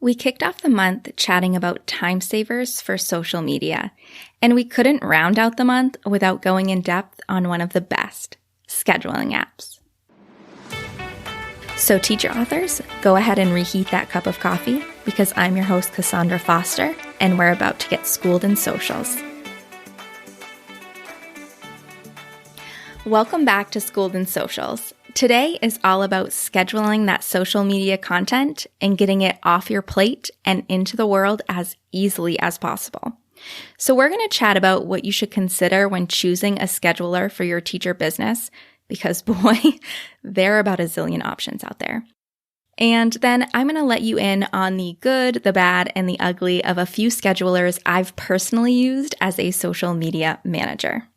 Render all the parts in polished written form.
We kicked off the month chatting about time savers for social media, and we couldn't round out the month without going in depth on one of the best, scheduling apps. So teacher authors, go ahead and reheat that cup of coffee because I'm your host, Cassandra Foster, and we're about to get schooled in socials. Welcome back to Schooled in Socials. Today is all about scheduling that social media content and getting it off your plate and into the world as easily as possible. So we're going to chat about what you should consider when choosing a scheduler for your teacher business, because boy, there are about a zillion options out there. And then I'm going to let you in on the good, the bad, and the ugly of a few schedulers I've personally used as a social media manager.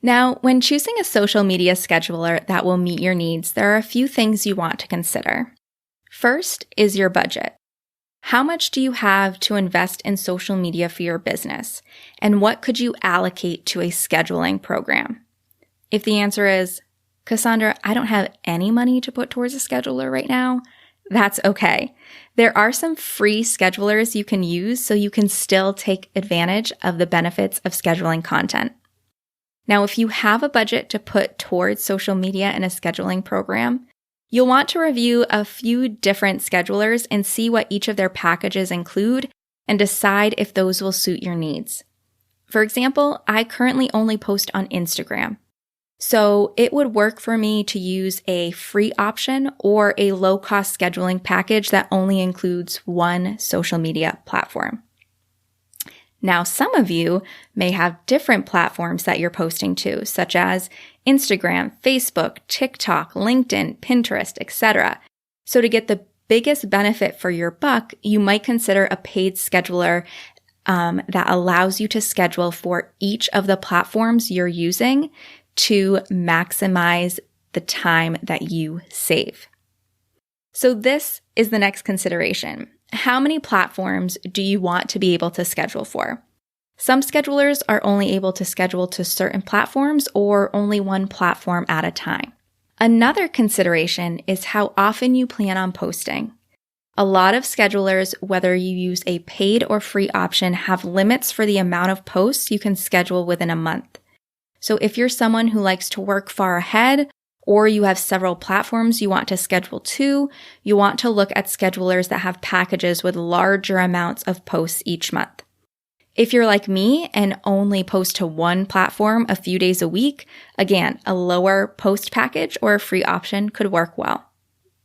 Now, when choosing a social media scheduler that will meet your needs, there are a few things you want to consider. First is your budget. How much do you have to invest in social media for your business? And what could you allocate to a scheduling program? If the answer is, Cassandra, I don't have any money to put towards a scheduler right now, that's okay. There are some free schedulers you can use so you can still take advantage of the benefits of scheduling content. Now, if you have a budget to put towards social media and a scheduling program, you'll want to review a few different schedulers and see what each of their packages include and decide if those will suit your needs. For example, I currently only post on Instagram, so it would work for me to use a free option or a low-cost scheduling package that only includes one social media platform. Now, some of you may have different platforms that you're posting to, such as Instagram, Facebook, TikTok, LinkedIn, Pinterest, etc. So to get the biggest benefit for your buck, you might consider a paid scheduler that allows you to schedule for each of the platforms you're using to maximize the time that you save. So this is the next consideration. How many platforms do you want to be able to schedule for? Some schedulers are only able to schedule to certain platforms or only one platform at a time. Another consideration is how often you plan on posting. A lot of schedulers, whether you use a paid or free option, have limits for the amount of posts you can schedule within a month. So if you're someone who likes to work far ahead, or you have several platforms you want to schedule to, you want to look at schedulers that have packages with larger amounts of posts each month. If you're like me and only post to one platform a few days a week, again, a lower post package or a free option could work well.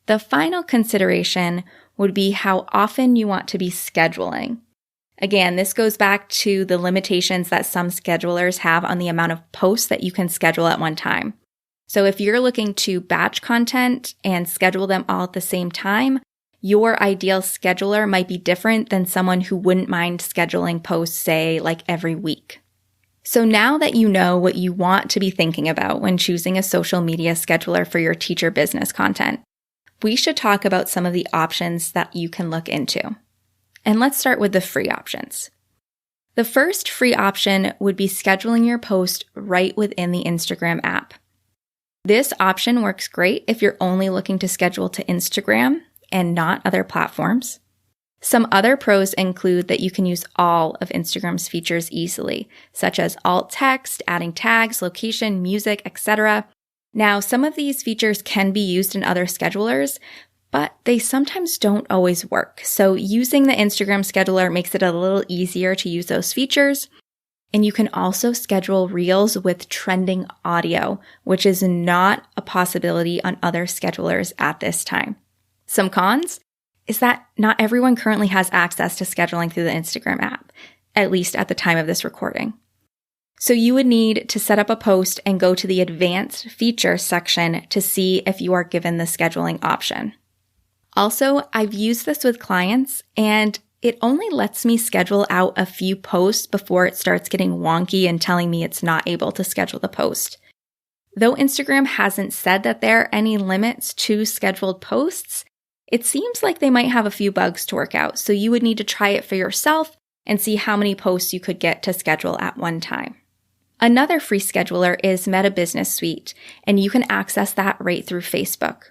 The final consideration would be how often you want to be scheduling. Again, this goes back to the limitations that some schedulers have on the amount of posts that you can schedule at one time. So if you're looking to batch content and schedule them all at the same time, your ideal scheduler might be different than someone who wouldn't mind scheduling posts, say, like every week. So now that you know what you want to be thinking about when choosing a social media scheduler for your teacher business content, we should talk about some of the options that you can look into. And let's start with the free options. The first free option would be scheduling your post right within the Instagram app. This option works great if you're only looking to schedule to Instagram and not other platforms. Some other pros include that you can use all of Instagram's features easily, such as alt text, adding tags, location, music, etc. Now, some of these features can be used in other schedulers, but they sometimes don't always work. So using the Instagram scheduler makes it a little easier to use those features. And you can also schedule reels with trending audio, which is not a possibility on other schedulers at this time. Some cons is that not everyone currently has access to scheduling through the Instagram app, at least at the time of this recording. So you would need to set up a post and go to the advanced feature section to see if you are given the scheduling option. Also, I've used this with clients and it only lets me schedule out a few posts before it starts getting wonky and telling me it's not able to schedule the post. Though Instagram hasn't said that there are any limits to scheduled posts, it seems like they might have a few bugs to work out, so you would need to try it for yourself and see how many posts you could get to schedule at one time. Another free scheduler is Meta Business Suite, and you can access that right through Facebook.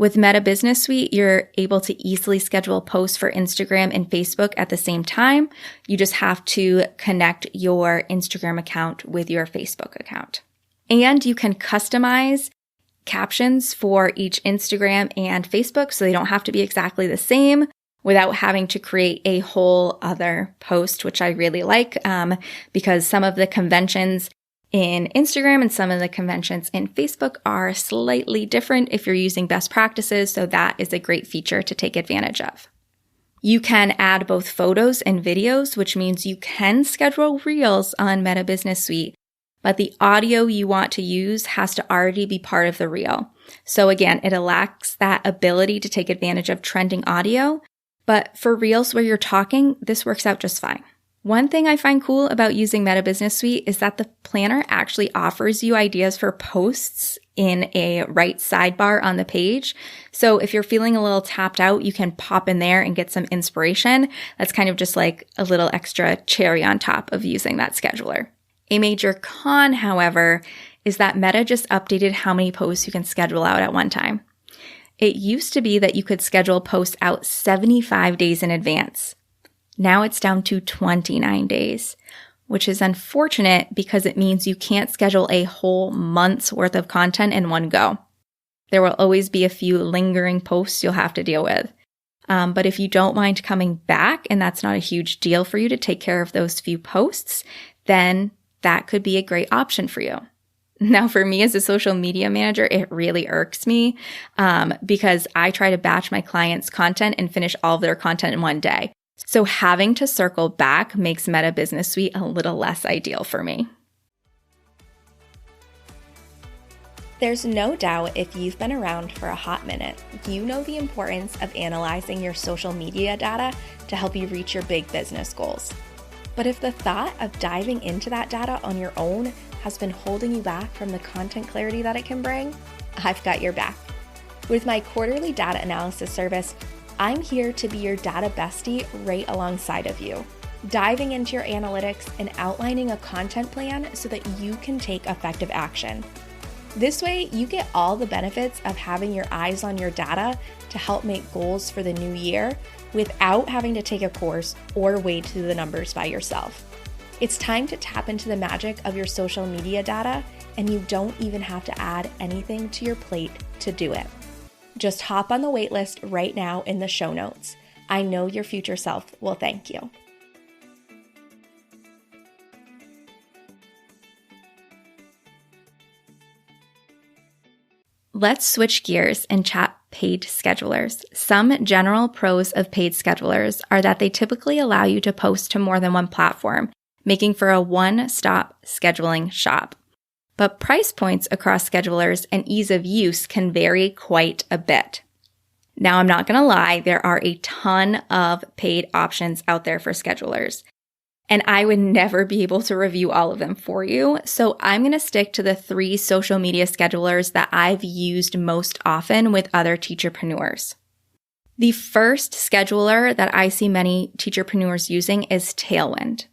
With Meta Business Suite, you're able to easily schedule posts for Instagram and Facebook at the same time. You just have to connect your Instagram account with your Facebook account. And you can customize captions for each Instagram and Facebook so they don't have to be exactly the same without having to create a whole other post, which I really like because some of the conventions in Instagram and some of the conventions in Facebook are slightly different if you're using best practices, so that is a great feature to take advantage of. You can add both photos and videos, which means you can schedule Reels on Meta Business Suite, but the audio you want to use has to already be part of the Reel. So again, it lacks that ability to take advantage of trending audio, but for Reels where you're talking, this works out just fine. One thing I find cool about using Meta Business Suite is that the planner actually offers you ideas for posts in a right sidebar on the page. So if you're feeling a little tapped out, you can pop in there and get some inspiration. That's kind of just like a little extra cherry on top of using that scheduler. A major con, however, is that Meta just updated how many posts you can schedule out at one time. It used to be that you could schedule posts out 75 days in advance. Now it's down to 29 days, which is unfortunate because it means you can't schedule a whole month's worth of content in one go. There will always be a few lingering posts you'll have to deal with. But if you don't mind coming back and that's not a huge deal for you to take care of those few posts, then that could be a great option for you. Now, for me as a social media manager, it really irks me because I try to batch my clients' content and finish all of their content in one day. So having to circle back makes Meta Business Suite a little less ideal for me. There's no doubt if you've been around for a hot minute, you know the importance of analyzing your social media data to help you reach your big business goals. But if the thought of diving into that data on your own has been holding you back from the content clarity that it can bring, I've got your back. With my quarterly data analysis service, I'm here to be your data bestie right alongside of you, diving into your analytics and outlining a content plan so that you can take effective action. This way, you get all the benefits of having your eyes on your data to help make goals for the new year without having to take a course or wade through the numbers by yourself. It's time to tap into the magic of your social media data, and you don't even have to add anything to your plate to do it. Just hop on the waitlist right now in the show notes. I know your future self will thank you. Let's switch gears and chat paid schedulers. Some general pros of paid schedulers are that they typically allow you to post to more than one platform, making for a one-stop scheduling shop. But price points across schedulers and ease of use can vary quite a bit. Now, I'm not going to lie, there are a ton of paid options out there for schedulers, and I would never be able to review all of them for you. So I'm going to stick to the 3 social media schedulers that I've used most often with other teacherpreneurs. The first scheduler that I see many teacherpreneurs using is Tailwind.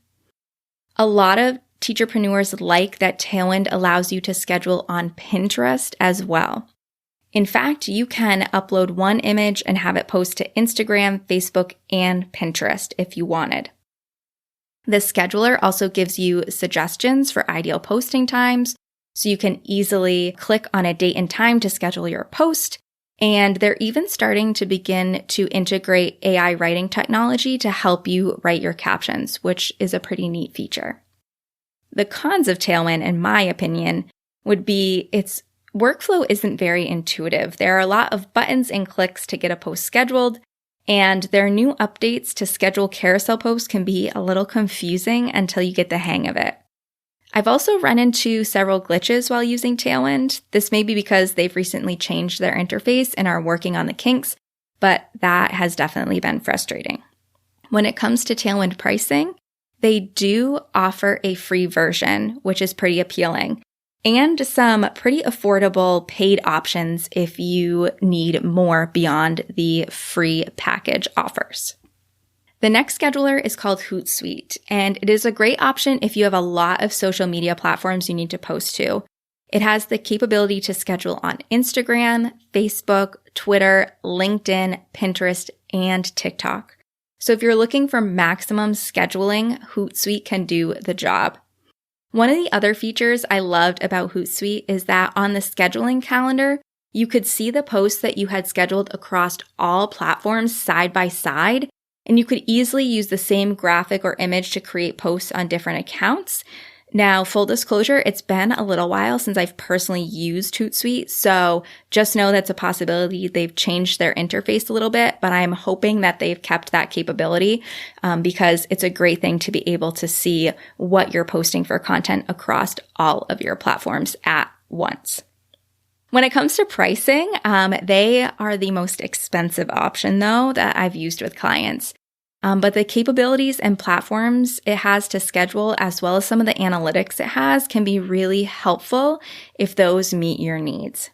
A lot of teacherpreneurs like that Tailwind allows you to schedule on Pinterest as well. In fact, you can upload one image and have it post to Instagram, Facebook, and Pinterest if you wanted. The scheduler also gives you suggestions for ideal posting times, so you can easily click on a date and time to schedule your post. And they're even starting to begin to integrate AI writing technology to help you write your captions, which is a pretty neat feature. The cons of Tailwind, in my opinion, would be its workflow isn't very intuitive. There are a lot of buttons and clicks to get a post scheduled, and their new updates to schedule carousel posts can be a little confusing until you get the hang of it. I've also run into several glitches while using Tailwind. This may be because they've recently changed their interface and are working on the kinks, but that has definitely been frustrating. When it comes to Tailwind pricing, they do offer a free version, which is pretty appealing, and some pretty affordable paid options if you need more beyond the free package offers. The next scheduler is called Hootsuite, and it is a great option if you have a lot of social media platforms you need to post to. It has the capability to schedule on Instagram, Facebook, Twitter, LinkedIn, Pinterest, and TikTok. So if you're looking for maximum scheduling, Hootsuite can do the job. One of the other features I loved about Hootsuite is that on the scheduling calendar, you could see the posts that you had scheduled across all platforms side by side, and you could easily use the same graphic or image to create posts on different accounts. Now, full disclosure, it's been a little while since I've personally used Hootsuite, so just know that's a possibility. They've changed their interface a little bit, but I'm hoping that they've kept that capability because it's a great thing to be able to see what you're posting for content across all of your platforms at once. When it comes to pricing, they are the most expensive option, though, that I've used with clients. But the capabilities and platforms it has to schedule, as well as some of the analytics it has, can be really helpful if those meet your needs.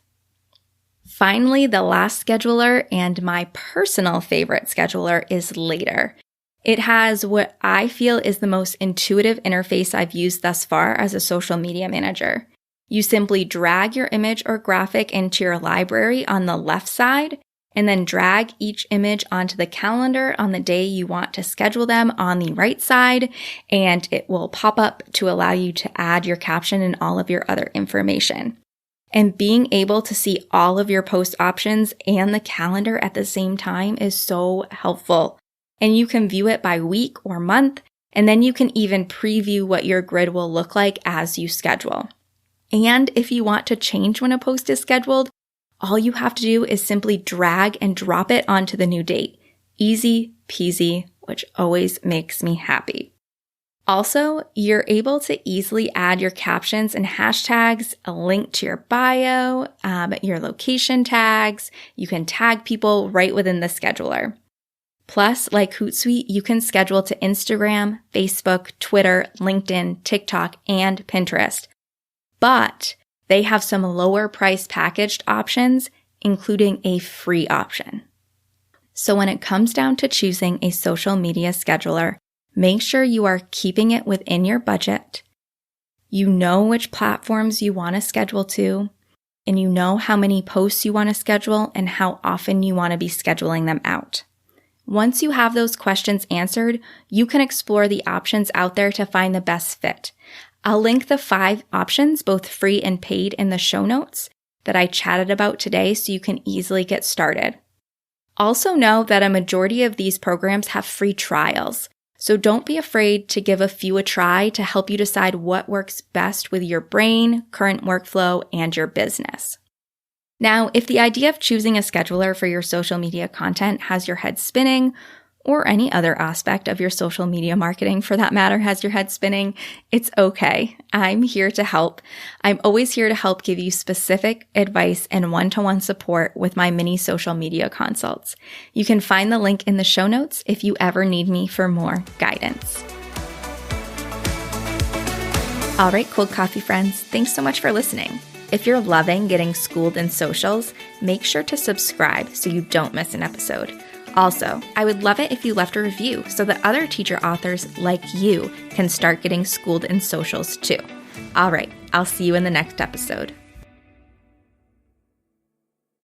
Finally, the last scheduler and my personal favorite scheduler is Later. It has what I feel is the most intuitive interface I've used thus far as a social media manager. You simply drag your image or graphic into your library on the left side, and then drag each image onto the calendar on the day you want to schedule them on the right side, and it will pop up to allow you to add your caption and all of your other information. And being able to see all of your post options and the calendar at the same time is so helpful. And you can view it by week or month, and then you can even preview what your grid will look like as you schedule. And if you want to change when a post is scheduled, all you have to do is simply drag and drop it onto the new date. Easy peasy, which always makes me happy. Also, you're able to easily add your captions and hashtags, a link to your bio, your location tags. You can tag people right within the scheduler. Plus, like Hootsuite, you can schedule to Instagram, Facebook, Twitter, LinkedIn, TikTok, and Pinterest. But they have some lower price packaged options, including a free option. So when it comes down to choosing a social media scheduler, make sure you are keeping it within your budget. You know which platforms you want to schedule to, and you know how many posts you want to schedule and how often you want to be scheduling them out. Once you have those questions answered, you can explore the options out there to find the best fit. I'll link the 5 options, both free and paid, in the show notes that I chatted about today so you can easily get started. Also know that a majority of these programs have free trials, so don't be afraid to give a few a try to help you decide what works best with your brain, current workflow, and your business. Now, if the idea of choosing a scheduler for your social media content has your head spinning, or any other aspect of your social media marketing for that matter has your head spinning, it's okay. I'm here to help. I'm always here to help give you specific advice and one-to-one support with my mini social media consults. You can find the link in the show notes if you ever need me for more guidance. All right, cold coffee friends, thanks so much for listening. If you're loving getting schooled in socials, make sure to subscribe so you don't miss an episode. Also, I would love it if you left a review so that other teacher authors like you can start getting schooled in socials too. All right, I'll see you in the next episode.